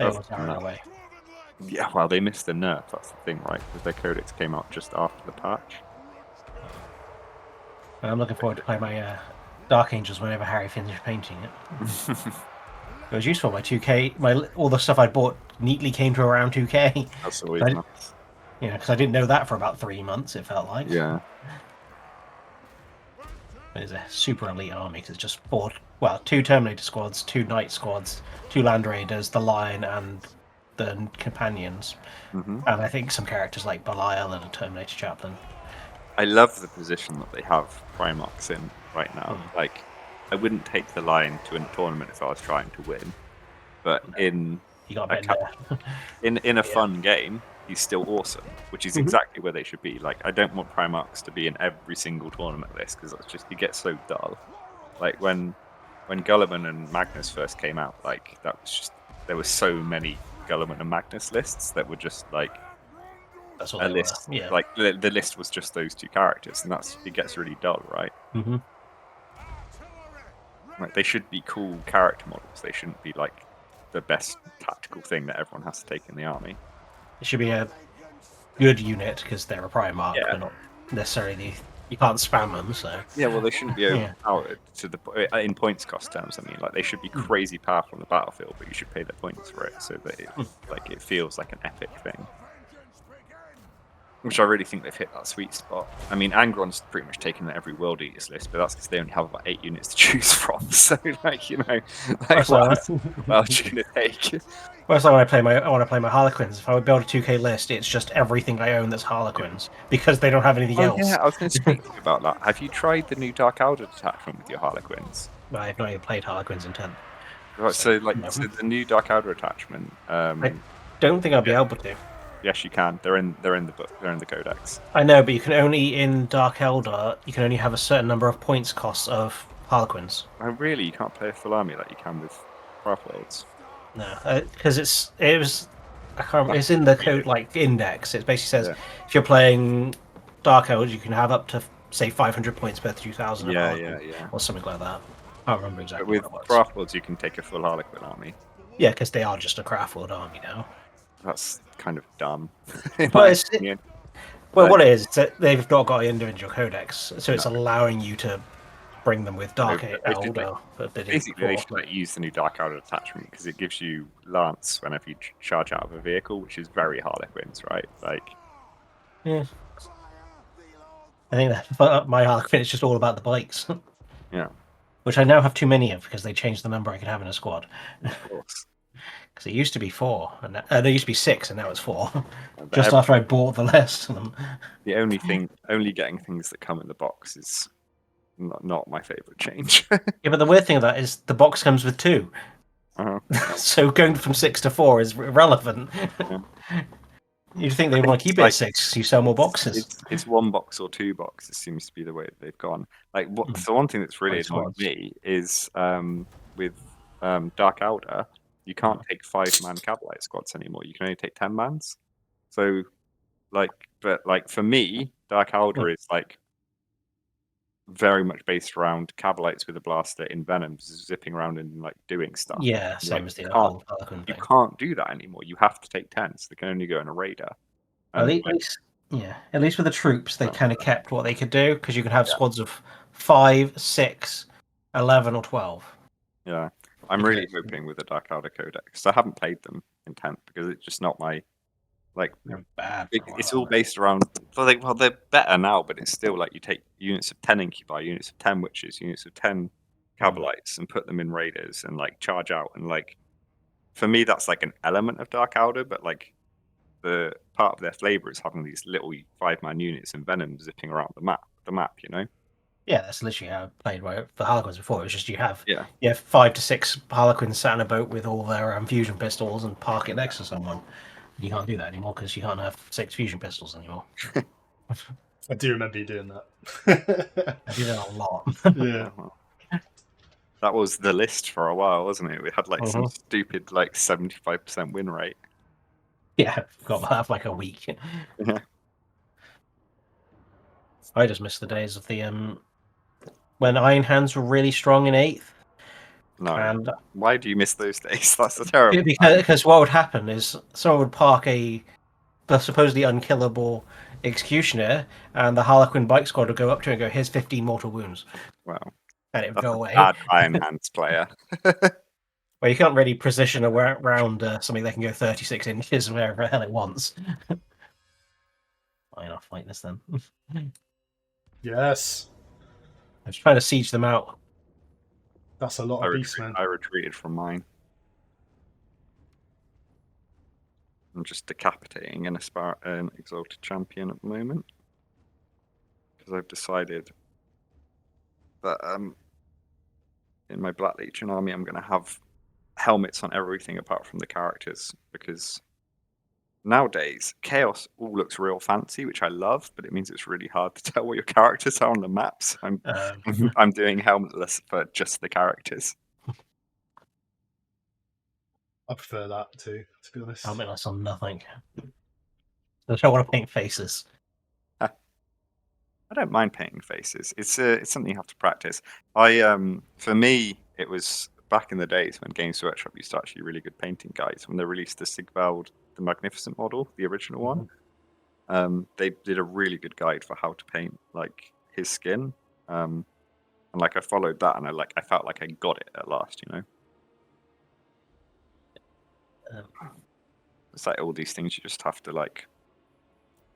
[SPEAKER 2] yeah, well, they missed the nerf. That's the thing, right? Because their codex came out just after the patch.
[SPEAKER 3] I'm looking forward to playing my Dark Angels whenever Harry finishes painting it. It was useful. My 2K, all the stuff I bought neatly came to around 2K.
[SPEAKER 2] That's always nice.
[SPEAKER 3] Yeah, because I didn't know that for about 3 months. It felt like.
[SPEAKER 2] Yeah.
[SPEAKER 3] It's a super elite army because it's just 2 Terminator squads, 2 Knight squads, 2 Land Raiders, the Lion, and the Companions. And I think some characters like Belial and a Terminator Chaplain.
[SPEAKER 2] I love the position that they have Primarchs in right now. Like, I wouldn't take the Lion to a tournament if I was trying to win, but in a fun game, he's still awesome, which is exactly where they should be. Like, I don't want Primarchs to be in every single tournament list because that's just it gets so dull. Like when Gulliman and Magnus first came out, like that was just there were so many Gulliman and Magnus lists that were just like a list. Yeah. Like the list was just those 2 characters, and it gets really dull, right? Like they should be cool character models. They shouldn't be like the best tactical thing that everyone has to take in the army.
[SPEAKER 3] It should be a good unit because they're a Primarch, but not necessarily you can't spam them. So
[SPEAKER 2] yeah, well, they shouldn't be overpowered in points cost terms. I mean, like they should be crazy powerful on the battlefield, but you should pay their points for it so that it feels like an epic thing. Which I really think they've hit that sweet spot. I mean, Angron's pretty much taken every World Eaters list, but that's because they only have about 8 units to choose from. So, like, you know, what else are you going to take?
[SPEAKER 3] Well, it's like when I want to play my Harlequins. If I would build a 2K list, it's just everything I own that's Harlequins because they don't have anything else.
[SPEAKER 2] Yeah, I was going to speak to you about that. Have you tried the new Dark Elder attachment with your Harlequins?
[SPEAKER 3] I have not even played Harlequins in 10.
[SPEAKER 2] Right, so the new Dark Elder attachment.
[SPEAKER 3] I don't think I'll be able to.
[SPEAKER 2] Yes, you can. They're in the book. They're in the codex.
[SPEAKER 3] I know, but you can only in Dark Elder. You can only have a certain number of points costs of Harlequins.
[SPEAKER 2] Oh, really? You can't play a full army like you can with Craftworlds?
[SPEAKER 3] No, because it was. I can't remember. It's in the code like index. It basically says
[SPEAKER 2] Yeah.
[SPEAKER 3] if you're playing Dark Elves, you can have up to say 500 points per 2,000 of
[SPEAKER 2] Yeah,
[SPEAKER 3] Harlequin,
[SPEAKER 2] yeah.
[SPEAKER 3] or something like that. I can't remember
[SPEAKER 2] But
[SPEAKER 3] exactly
[SPEAKER 2] with
[SPEAKER 3] what it was.
[SPEAKER 2] craft worlds, you can take a full Harlequin army.
[SPEAKER 3] Yeah, because they are just a craft world army now.
[SPEAKER 2] That's kind of dumb, in
[SPEAKER 3] Well,
[SPEAKER 2] my
[SPEAKER 3] it's,
[SPEAKER 2] opinion.
[SPEAKER 3] well,
[SPEAKER 2] Like,
[SPEAKER 3] what it is, it's that they've not got an individual codex, so it's
[SPEAKER 2] No.
[SPEAKER 3] allowing you to bring them with Dark
[SPEAKER 2] No, they should,
[SPEAKER 3] Elder. But they didn't
[SPEAKER 2] basically, they
[SPEAKER 3] before.
[SPEAKER 2] should let you use the new Dark Elder attachment because it gives you Lance whenever you charge out of a vehicle, which is very Harlequins, right? Like,
[SPEAKER 3] Yeah. I think that my Harlequin is just all about the bikes.
[SPEAKER 2] yeah,
[SPEAKER 3] Which I now have too many of because they changed the number I could have in a squad.
[SPEAKER 2] of course.
[SPEAKER 3] Because it used to be 4, and there used to be 6, and now it's 4.
[SPEAKER 2] But
[SPEAKER 3] Just after I bought the list of them.
[SPEAKER 2] the only getting things that come in the box is not my favorite change.
[SPEAKER 3] Yeah, but the weird thing of that is the box comes with 2.
[SPEAKER 2] Uh-huh.
[SPEAKER 3] So going from 6 to 4 is irrelevant.
[SPEAKER 2] Yeah.
[SPEAKER 3] You'd think they'd want to keep it
[SPEAKER 2] Like,
[SPEAKER 3] at 6 you sell more boxes.
[SPEAKER 2] It's 1 box or 2 boxes seems to be the way that they've gone. Like, what?
[SPEAKER 3] Mm.
[SPEAKER 2] So one thing that's really
[SPEAKER 3] Like
[SPEAKER 2] annoyed
[SPEAKER 3] squads.
[SPEAKER 2] me is with Dark Elder, you can't take 5-man Cavalite squads anymore. You can only take 10-mans. So, but for me, Dark Elder is like very much based around Cavalites with a blaster in Venoms, zipping around and like doing stuff.
[SPEAKER 3] Yeah, same
[SPEAKER 2] Like,
[SPEAKER 3] as the
[SPEAKER 2] you
[SPEAKER 3] whole Harlequin
[SPEAKER 2] you
[SPEAKER 3] thing.
[SPEAKER 2] can't do that anymore. You have to take 10s. They can only go in a raider.
[SPEAKER 3] At
[SPEAKER 2] And,
[SPEAKER 3] least, at least with the troops, they
[SPEAKER 2] Oh,
[SPEAKER 3] kind of kept what they could do because you can have
[SPEAKER 2] Yeah.
[SPEAKER 3] squads of 5, 6, 11, or 12.
[SPEAKER 2] yeah, I'm
[SPEAKER 3] Because
[SPEAKER 2] really
[SPEAKER 3] it's-
[SPEAKER 2] hoping with the Dark Elder Codex. I haven't played them in 10th because it's just not my like.
[SPEAKER 3] They're bad.
[SPEAKER 2] It's all based around. Well, they're better now, but it's still like you take units of 10 Incubi, units of 10 Witches, units of 10 Cavalites, and put them in raiders and like charge out. And like for me, that's like an element of Dark Elder, but like the part of their flavor is having these little 5-man units and Venom zipping around the map, you know.
[SPEAKER 3] Yeah, that's literally how I played for Harlequins before. It was just you have 5 to 6 Harlequins sat in a boat with all their fusion pistols and park it next to someone. You can't do that anymore because you can't have 6 fusion pistols anymore.
[SPEAKER 1] I do remember you doing that.
[SPEAKER 3] I do that a lot.
[SPEAKER 1] Yeah.
[SPEAKER 2] That was the list for a while, wasn't it? We had like some
[SPEAKER 3] Mhm.
[SPEAKER 2] stupid like 75% win rate.
[SPEAKER 3] Yeah, got that for like a week.
[SPEAKER 2] Yeah.
[SPEAKER 3] I just miss the days of the when Iron Hands were really strong in 8th.
[SPEAKER 2] No.
[SPEAKER 3] And
[SPEAKER 2] Why do you miss those days? That's a terrible.
[SPEAKER 3] because what would happen is someone would park the supposedly unkillable Executioner, and the Harlequin bike squad would go up to it and go, "Here's 15 mortal wounds,"
[SPEAKER 2] Wow.
[SPEAKER 3] and it would
[SPEAKER 2] That's
[SPEAKER 3] go
[SPEAKER 2] a
[SPEAKER 3] away.
[SPEAKER 2] bad Iron Hands player.
[SPEAKER 3] Well, you can't really position around something that can go 36 inches wherever the hell it wants. Fine, I'll fight this then.
[SPEAKER 1] Yes.
[SPEAKER 3] I was trying to siege them out.
[SPEAKER 1] That's a lot of beasts, man.
[SPEAKER 2] I retreated from mine. I'm just decapitating an exalted champion at the moment because I've decided that in my Black Legion army I'm going to have helmets on everything apart from the characters, because nowadays Chaos all looks real fancy, which I love, but it means it's really hard to tell what your characters are on the maps. I'm doing helmetless for just the characters.
[SPEAKER 1] I prefer that too, to be honest.
[SPEAKER 3] Helmetless on nothing. I don't want to paint faces.
[SPEAKER 2] I don't mind painting faces. It's something you have to practice. For me, it was back in the days when Games Workshop used to actually really good painting guides. When they released the Sigvald the Magnificent model, the original one, they did a really good guide for how to paint like his skin. And like I followed that, and I felt like I got it at last. You know, it's like all these things you just have to like.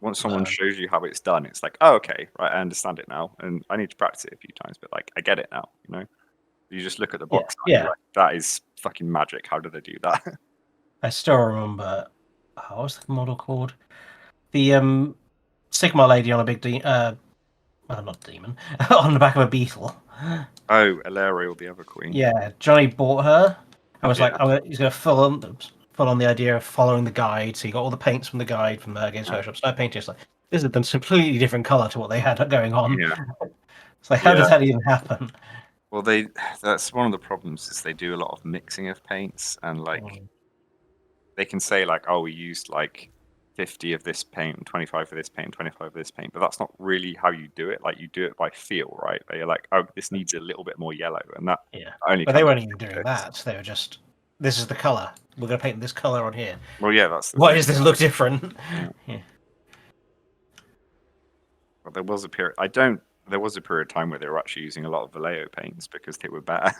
[SPEAKER 2] Once someone shows you how it's done, it's like, oh, okay, right, I understand it now, and I need to practice it a few times, but like, I get it now, you know. You just look at the box, and you're like, that is fucking magic. How did they do that?
[SPEAKER 3] I still remember. What was the model called? The Sigma lady on a big not demon, on the back of a beetle.
[SPEAKER 2] Oh, Illyriel, the other queen.
[SPEAKER 3] Yeah, Johnny bought her. I was like, he's going to full on the idea of following the guide. So you got all the paints from the guide from the Games Workshop. So I painted it's like, this is a completely different color to what they had going on.
[SPEAKER 2] Yeah.
[SPEAKER 3] It's like, how does that even happen?
[SPEAKER 2] Well, that's one of the problems is they do a lot of mixing of paints, and like they can say like, oh, we used like 50 of this paint, 25 of this paint, 25 of this paint, but that's not really how you do it. Like you do it by feel, right? But you're like, oh, this needs a little bit more yellow, and that
[SPEAKER 3] Yeah.
[SPEAKER 2] only.
[SPEAKER 3] But they
[SPEAKER 2] comes
[SPEAKER 3] weren't
[SPEAKER 2] with
[SPEAKER 3] even doing
[SPEAKER 2] pictures.
[SPEAKER 3] that. They were just, this is the color. We're going to paint this color on here.
[SPEAKER 2] Well, yeah, that's the
[SPEAKER 3] Why
[SPEAKER 2] thing.
[SPEAKER 3] does this look different?
[SPEAKER 2] Yeah.
[SPEAKER 3] Yeah.
[SPEAKER 2] But there was a period. There was a period of time where they were actually using a lot of Vallejo paints because they were better.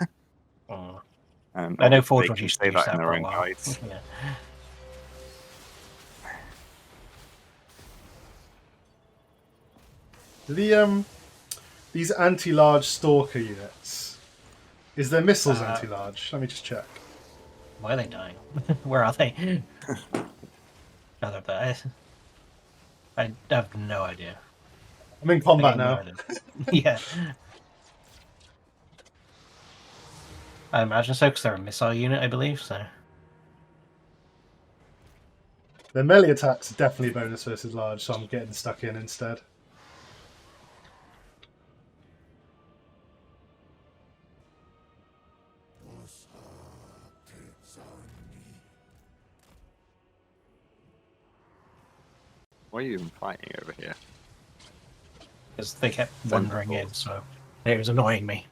[SPEAKER 3] Oh.
[SPEAKER 2] And
[SPEAKER 3] I know
[SPEAKER 2] obviously
[SPEAKER 3] Forge
[SPEAKER 2] they can
[SPEAKER 3] used
[SPEAKER 2] say
[SPEAKER 3] to use
[SPEAKER 2] that in
[SPEAKER 3] that
[SPEAKER 2] their
[SPEAKER 3] for a
[SPEAKER 2] own
[SPEAKER 3] while.
[SPEAKER 2] guides.
[SPEAKER 3] Yeah.
[SPEAKER 1] These anti-large stalker units, is their missiles
[SPEAKER 3] Uh,
[SPEAKER 1] anti-large? Let me just check.
[SPEAKER 3] Why are they dying? Where are they? Oh, they're there. I have no idea.
[SPEAKER 1] I'm in
[SPEAKER 3] They're
[SPEAKER 1] combat
[SPEAKER 3] getting
[SPEAKER 1] now.
[SPEAKER 3] murdered. Yeah. I imagine so, because they're a missile unit, I believe, so...
[SPEAKER 1] Their melee attacks are definitely bonus versus large, so I'm getting stuck in instead.
[SPEAKER 2] Why are you even fighting over here?
[SPEAKER 3] Because they kept
[SPEAKER 2] Send
[SPEAKER 3] wandering in,
[SPEAKER 2] thoughts.
[SPEAKER 3] so it was annoying me.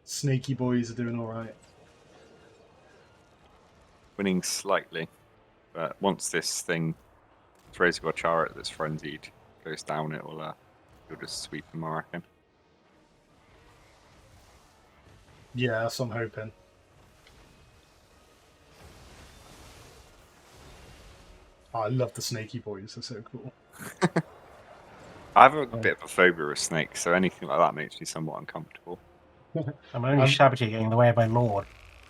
[SPEAKER 1] Snaky boys are doing alright.
[SPEAKER 2] Winning slightly, but once this thing throws a chariot that's frenzied goes down, you'll just sweep them, I reckon.
[SPEAKER 1] Yeah, that's what I'm hoping. Oh, I love the snaky boys, they're so cool.
[SPEAKER 2] I have a bit of a phobia of snakes, so anything like that makes me somewhat uncomfortable.
[SPEAKER 3] I'm only
[SPEAKER 1] I'm-
[SPEAKER 3] Shabbaty getting in the way of my lord.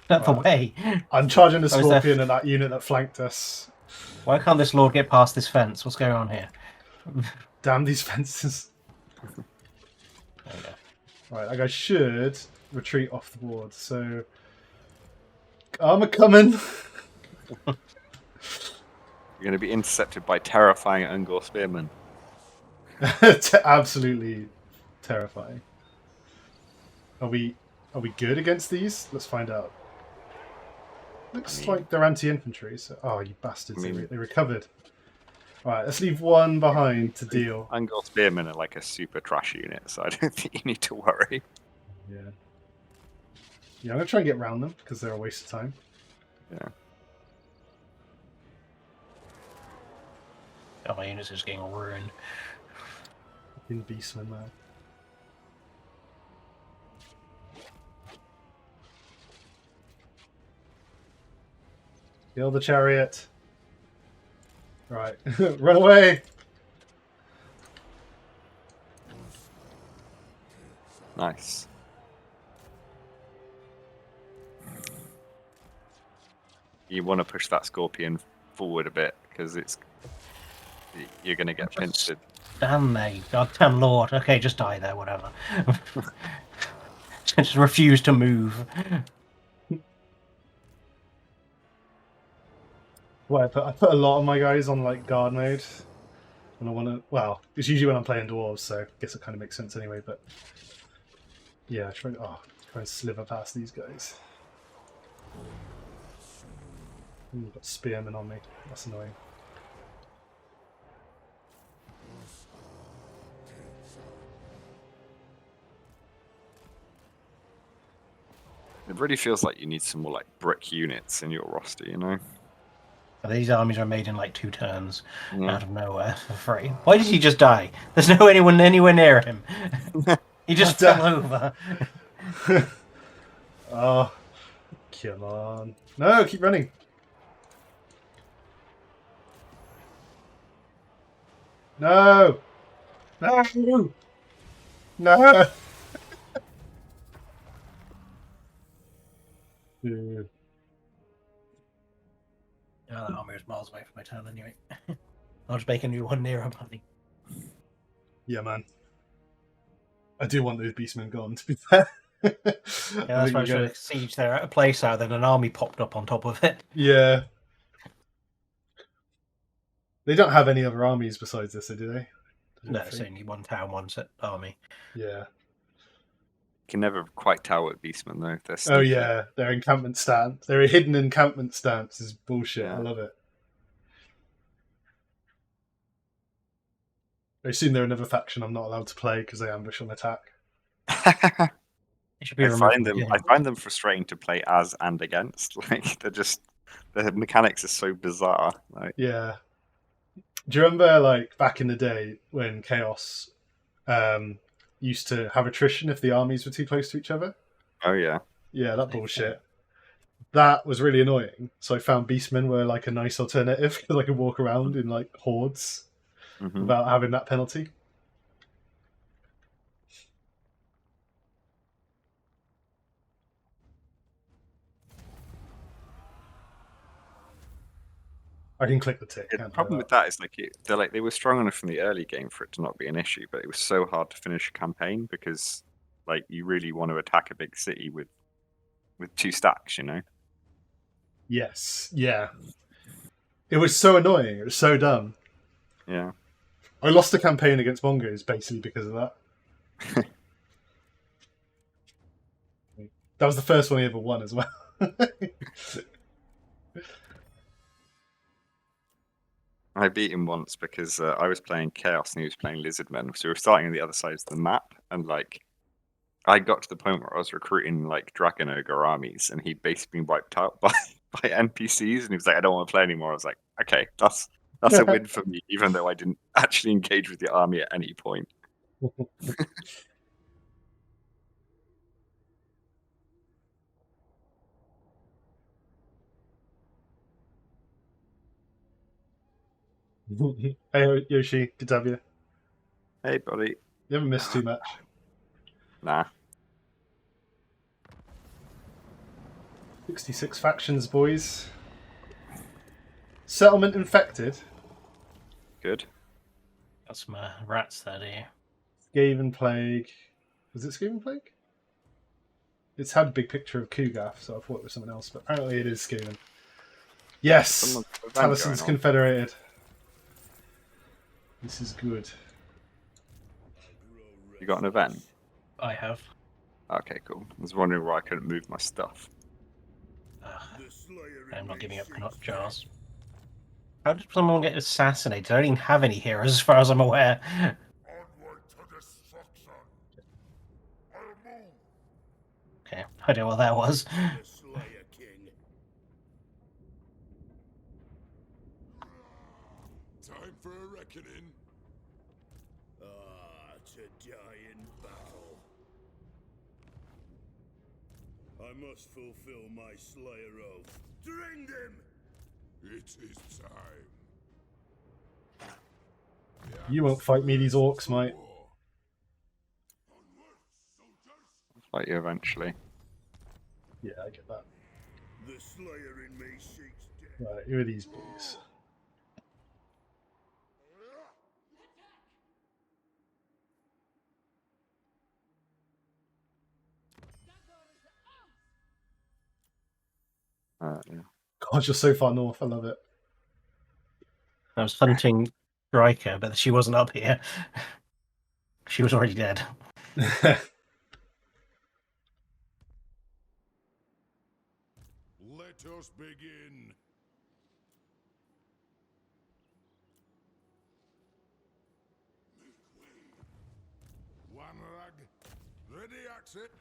[SPEAKER 3] Out the way!
[SPEAKER 1] I'm charging the
[SPEAKER 3] Oh, is there-
[SPEAKER 1] scorpion and that unit that flanked us.
[SPEAKER 3] Why can't this lord get past this fence? What's going on here?
[SPEAKER 1] Damn these fences.
[SPEAKER 3] There we go.
[SPEAKER 1] Right, that guy should retreat off the board, so... Armor coming!
[SPEAKER 2] You're going to be intercepted by terrifying Ungor spearmen.
[SPEAKER 1] Absolutely terrifying. Are we good against these? Let's find out. Looks
[SPEAKER 2] I mean-
[SPEAKER 1] like they're anti-infantry, so... Oh, you bastards,
[SPEAKER 2] I mean-
[SPEAKER 1] they recovered. Right, let's leave one behind to deal.
[SPEAKER 2] Ungor spearmen are like a super trash unit, so I don't think you need to worry.
[SPEAKER 1] Yeah. Yeah, I'm going to try and get around them, because they're a waste of time.
[SPEAKER 2] Yeah.
[SPEAKER 3] Oh, my units are just getting ruined.
[SPEAKER 1] In Beastman, man. Kill the chariot. Right, run away!
[SPEAKER 2] Nice. You want to push that scorpion forward a bit, because you're going to get
[SPEAKER 3] Just-
[SPEAKER 2] pinched.
[SPEAKER 3] Damn me, goddamn lord. Okay, just die there, whatever. Just refuse to move.
[SPEAKER 1] Well, I put a lot of my guys on like guard mode. And I want to... Well, it's usually when I'm playing dwarves, so I guess it kind of makes sense anyway, but... Yeah, try and sliver past these guys. Ooh, got spearmen on me. That's annoying.
[SPEAKER 2] It really feels like you need some more like brick units in your roster, you know?
[SPEAKER 3] These armies are made in like 2 turns
[SPEAKER 2] Yeah.
[SPEAKER 3] out of nowhere for free. Why did he just die? There's no anyone anywhere near him. He just fell over.
[SPEAKER 1] Oh, come on. No, keep running. No! No! No! Dude.
[SPEAKER 3] Oh, that army is miles away from my turn anyway. I'll just make a new one nearer, buddy.
[SPEAKER 1] Yeah, man. I do want those beastmen gone, to be fair.
[SPEAKER 3] Yeah, that's why I should have sieged there at a place out, then an army popped up on top of it.
[SPEAKER 1] Yeah. They don't have any other armies besides this, do they? I don't
[SPEAKER 3] No, it's
[SPEAKER 1] think.
[SPEAKER 3] only one town, one set army.
[SPEAKER 1] Yeah.
[SPEAKER 2] can never quite tell what beastmen though. They're
[SPEAKER 1] Oh
[SPEAKER 2] sneaky.
[SPEAKER 1] yeah, their encampment stance. Their hidden encampment stance is bullshit.
[SPEAKER 2] Yeah.
[SPEAKER 1] I love it. I assume they're another faction I'm not allowed to play because they ambush on attack.
[SPEAKER 3] It should be
[SPEAKER 2] I
[SPEAKER 3] removed
[SPEAKER 2] find
[SPEAKER 3] from the
[SPEAKER 2] them.
[SPEAKER 3] game.
[SPEAKER 2] I find them frustrating to play as and against. Like they're just the mechanics are so bizarre. Like
[SPEAKER 1] Yeah. Do you remember, like, back in the day when Chaos used to have attrition if the armies were too close to each other?
[SPEAKER 2] oh yeah,
[SPEAKER 1] Yeah, that bullshit. That was really annoying. So I found Beastmen were like a nice alternative because I could walk around in like hordes
[SPEAKER 2] hmm
[SPEAKER 1] without having that penalty. I can click the tick.
[SPEAKER 2] The
[SPEAKER 1] Can't I,
[SPEAKER 2] problem with that is they were strong enough in the early game for it to not be an issue, but it was so hard to finish a campaign because like you really want to attack a big city with 2 stacks, you know.
[SPEAKER 1] Yes, yeah. It was so annoying. It was so dumb.
[SPEAKER 2] Yeah.
[SPEAKER 1] I lost the campaign against Mongos basically because of that. That was the first one he ever won as well.
[SPEAKER 2] I beat him once because I was playing Chaos and he was playing Lizardmen. So we were starting on the other side of the map, and like I got to the point where I was recruiting like Dragon Ogre armies, and he'd basically been wiped out by NPCs, and he was like, "I don't want to play anymore." I was like, "Okay, that's a win for me," even though I didn't actually engage with the army at any point.
[SPEAKER 1] Hey Yoshi, good to have you.
[SPEAKER 2] Hey, buddy.
[SPEAKER 1] You haven't missed too much.
[SPEAKER 2] Nah.
[SPEAKER 1] 66 factions, boys. Settlement infected.
[SPEAKER 3] Got some rats there, do you?
[SPEAKER 1] Skaven Plague. Was it Skaven Plague? It's had a big picture of Kugath, so I thought it was something else, but apparently it is Skaven. Yes!
[SPEAKER 2] Someone's got an event
[SPEAKER 1] Talison's
[SPEAKER 2] going on.
[SPEAKER 1] Confederated. This is good.
[SPEAKER 2] You got an event?
[SPEAKER 3] I have.
[SPEAKER 2] Okay, cool. I was wondering why I couldn't move my stuff.
[SPEAKER 3] I'm not giving up not jars. How did someone get assassinated? I don't even have any heroes as far as I'm aware.
[SPEAKER 4] Onward to destruction. I'll move.
[SPEAKER 3] Okay, I don't know what that was.
[SPEAKER 4] The Slayer King. Time for a reckoning. To die in battle. I must fulfill my Slayer oath. Drink them! It is time.
[SPEAKER 1] You won't fight me, these orcs, mate.
[SPEAKER 2] I'll fight you eventually.
[SPEAKER 1] Yeah, I get that.
[SPEAKER 4] The Slayer in me seeks death.
[SPEAKER 1] Right, who are these boys?
[SPEAKER 2] Yeah.
[SPEAKER 1] God, you're so far north. I love it.
[SPEAKER 3] I was hunting Striker, but she wasn't up here. She was already dead.
[SPEAKER 4] Let us begin. One rag. Ready, exit.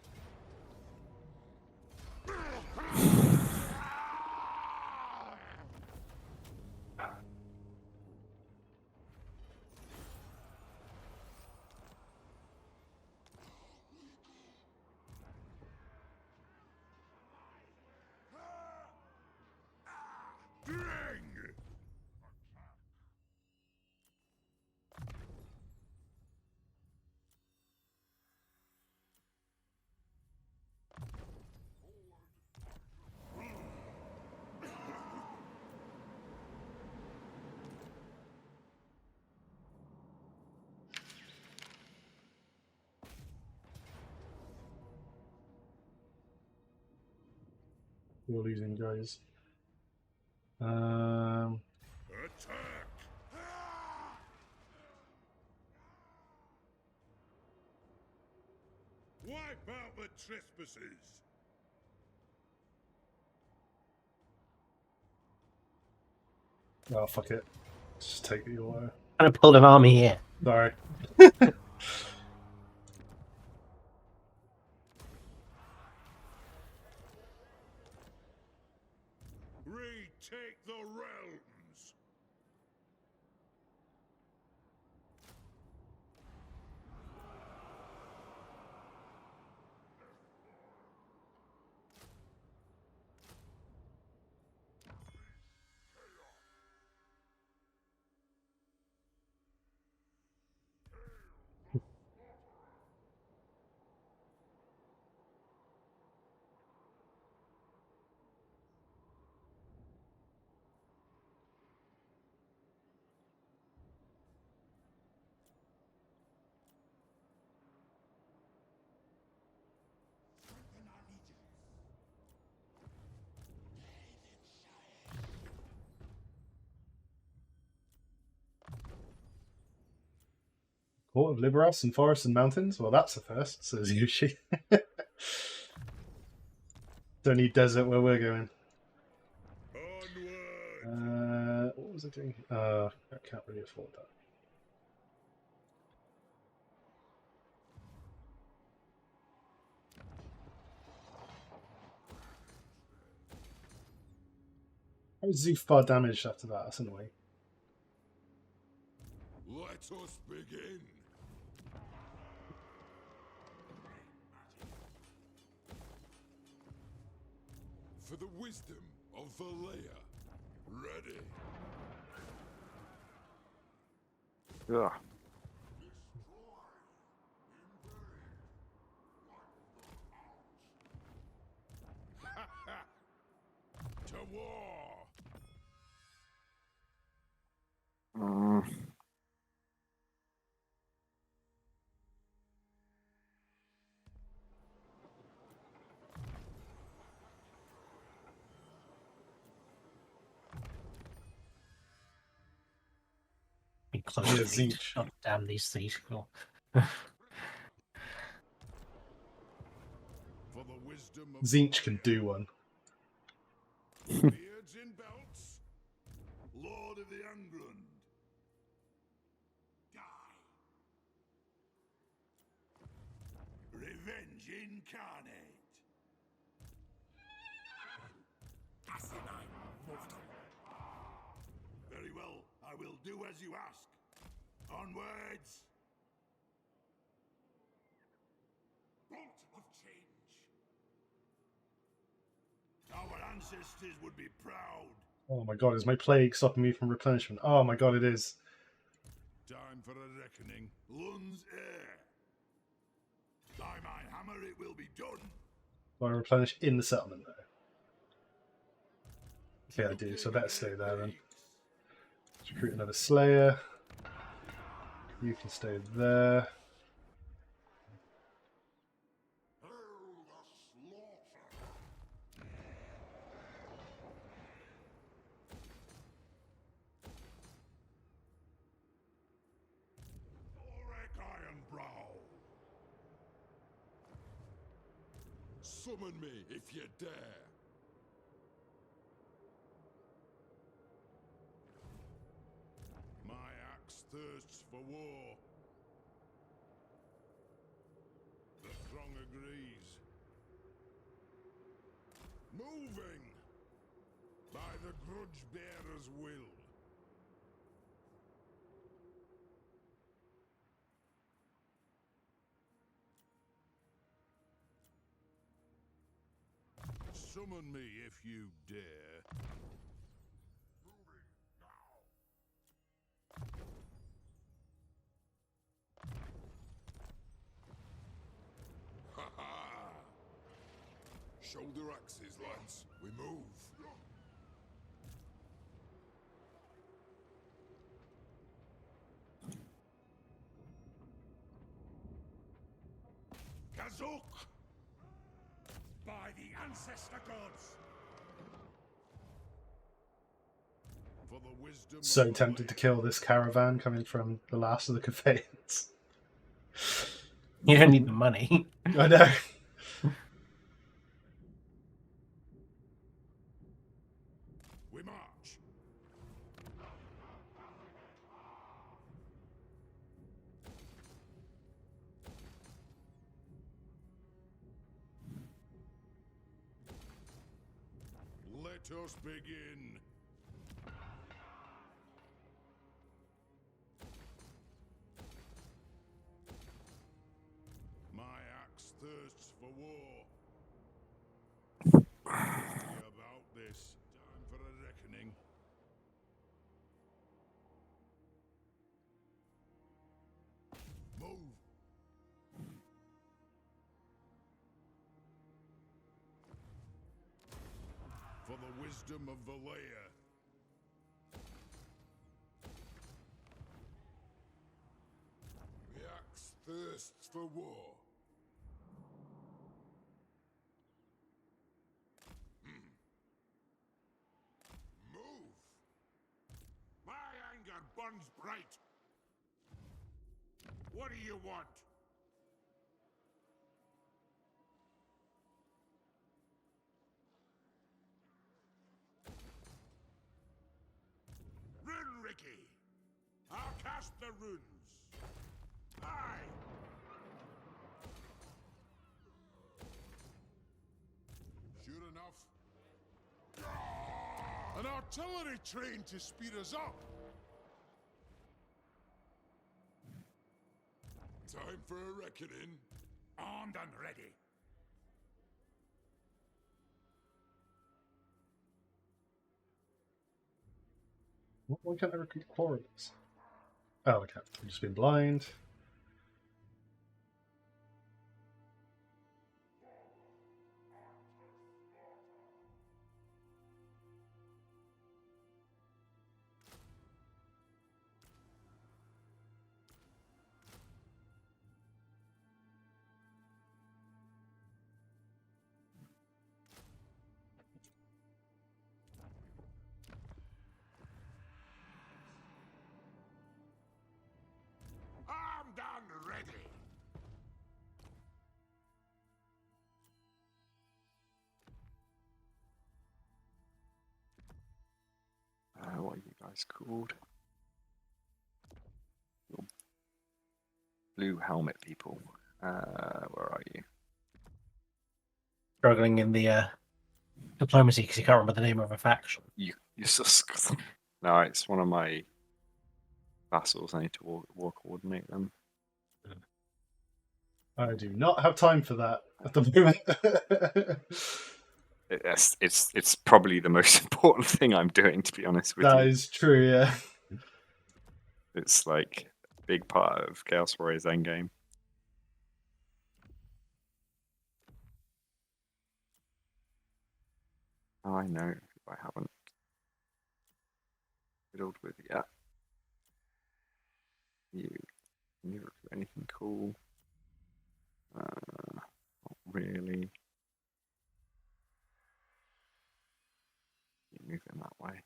[SPEAKER 4] Dring!
[SPEAKER 1] We're losing, guys.
[SPEAKER 4] Attack! Wipe out trespasses.
[SPEAKER 1] Oh, fuck it. Just take your...
[SPEAKER 3] I'm gonna pull an army here.
[SPEAKER 1] Sorry.
[SPEAKER 4] Retake the realms.
[SPEAKER 1] Court of Lybaras and forests and mountains? Well, that's a first, says Yushi. Don't need desert where we're going.
[SPEAKER 4] Onward.
[SPEAKER 1] What was I doing? I can't really afford that. How is Zufbar damaged after that? That's annoying.
[SPEAKER 4] Let us begin. For the wisdom of Valea. Ready.
[SPEAKER 2] Ugh.
[SPEAKER 4] To war.
[SPEAKER 2] Mm.
[SPEAKER 3] Be close
[SPEAKER 1] Yeah,
[SPEAKER 3] to feet.
[SPEAKER 1] Zinch.
[SPEAKER 3] Oh, damn these feet. Cool.
[SPEAKER 4] For the wisdom of
[SPEAKER 1] Zinch can do one.
[SPEAKER 4] beards in belts. Lord of the England. Die. Revenge incarnate. Asinine mortal. Very well, I will do as you ask. Onwards. Bolt of change. Our ancestors would be proud.
[SPEAKER 1] Oh my god, is my plague stopping me from replenishment? Oh my god, it is.
[SPEAKER 4] Time for a reckoning. Lund's heir. By my hammer it will be done.
[SPEAKER 1] Do I replenish in the settlement though? Okay, I do, so I better stay there then. Let's recruit another Slayer. You can stay there.
[SPEAKER 4] Ironbrow. Summon me if you dare. My axe thirsts for war. The throng agrees. Moving by the Grudgebearer's will. Summon me if you dare. Moving now. Ha ha! Shoulder axes, lads. We move. Kazuk! By the ancestor gods! For the wisdom
[SPEAKER 1] So
[SPEAKER 4] of
[SPEAKER 1] tempted to
[SPEAKER 4] Valea.
[SPEAKER 1] kill this caravan coming from the last of the conveyance.
[SPEAKER 3] You don't need the money.
[SPEAKER 1] I know.
[SPEAKER 4] march. Let us begin. My axe thirsts for war. See about this. Time for a reckoning. Move. For the wisdom of Valea. The axe thirsts for war. Move! My anger burns bright. What do you want? Rune Ricky! I'll cast the runes. Aye! Sure enough. An artillery train to speed us up. Time for a reckoning. Armed and ready.
[SPEAKER 1] Why can't I recruit quarrels? Oh, okay. I've just been blind.
[SPEAKER 4] Armed and ready.
[SPEAKER 2] What are you guys called? Your blue helmet people. Where are you?
[SPEAKER 3] Struggling in the diplomacy because you can't remember the name of a faction.
[SPEAKER 2] You sus. No, it's one of my vassals. I need to war coordinate them.
[SPEAKER 1] I do not have time for that at the moment.
[SPEAKER 2] It's probably the most important thing I'm doing, to be honest with
[SPEAKER 1] That
[SPEAKER 2] you.
[SPEAKER 1] is true, yeah.
[SPEAKER 2] It's like a big part of Chaos Warriors endgame. Oh, I know who I haven't fiddled with yet. You recruit anything cool? Not really. You move in that way.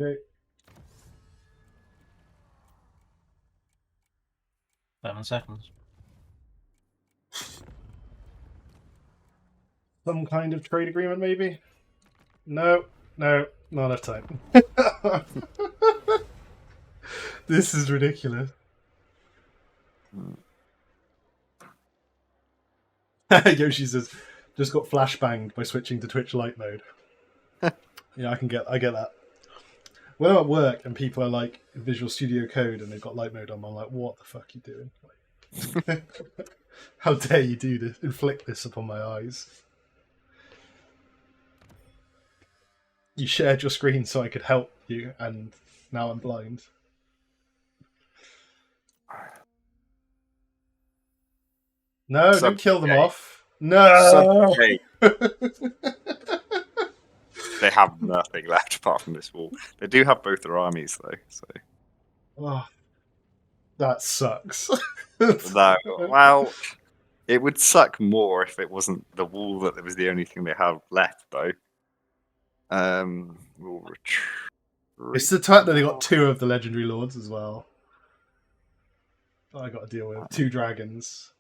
[SPEAKER 1] Okay.
[SPEAKER 3] 7 seconds.
[SPEAKER 1] Some kind of trade agreement, maybe? No, not enough time. This is ridiculous. Yoshi says, just got flashbanged by switching to Twitch Lite mode. Yeah, I get that. When I'm at work and people are like Visual Studio Code and they've got light mode on, I'm like, what the fuck are you doing? How dare you do this? Inflict this upon my eyes. You shared your screen so I could help you, and now I'm blind. No, don't kill them off. No!
[SPEAKER 2] Hey. they have nothing left apart from this wall. They do have both their armies though, so
[SPEAKER 1] Oh, that sucks.
[SPEAKER 2] no. Well, it would suck more if it wasn't the wall that was the only thing they have left though. We'll retreat.
[SPEAKER 1] It's the fact that they got 2 of the legendary lords as well. That I got to deal with 2 dragons.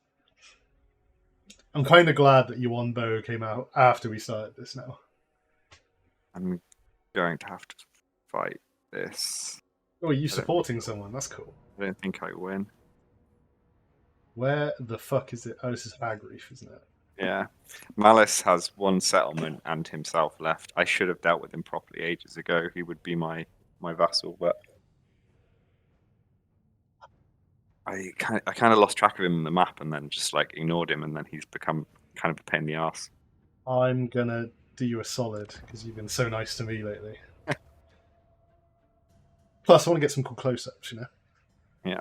[SPEAKER 1] I'm kind of glad that Yuan Bo came out after we started this now.
[SPEAKER 2] I'm going to have to fight this.
[SPEAKER 1] Oh, are you supporting someone? That's cool.
[SPEAKER 2] I don't think I win.
[SPEAKER 1] Where the fuck is it? Oh, this is Agreef, isn't it?
[SPEAKER 2] Yeah. Malice has 1 settlement and himself left. I should have dealt with him properly ages ago. He would be my vassal, but I kind of lost track of him in the map and then just like ignored him, and then he's become kind of a pain in the ass.
[SPEAKER 1] I'm gonna do you a solid because you've been so nice to me lately. Plus, I want to get some cool close-ups, you know.
[SPEAKER 2] Yeah.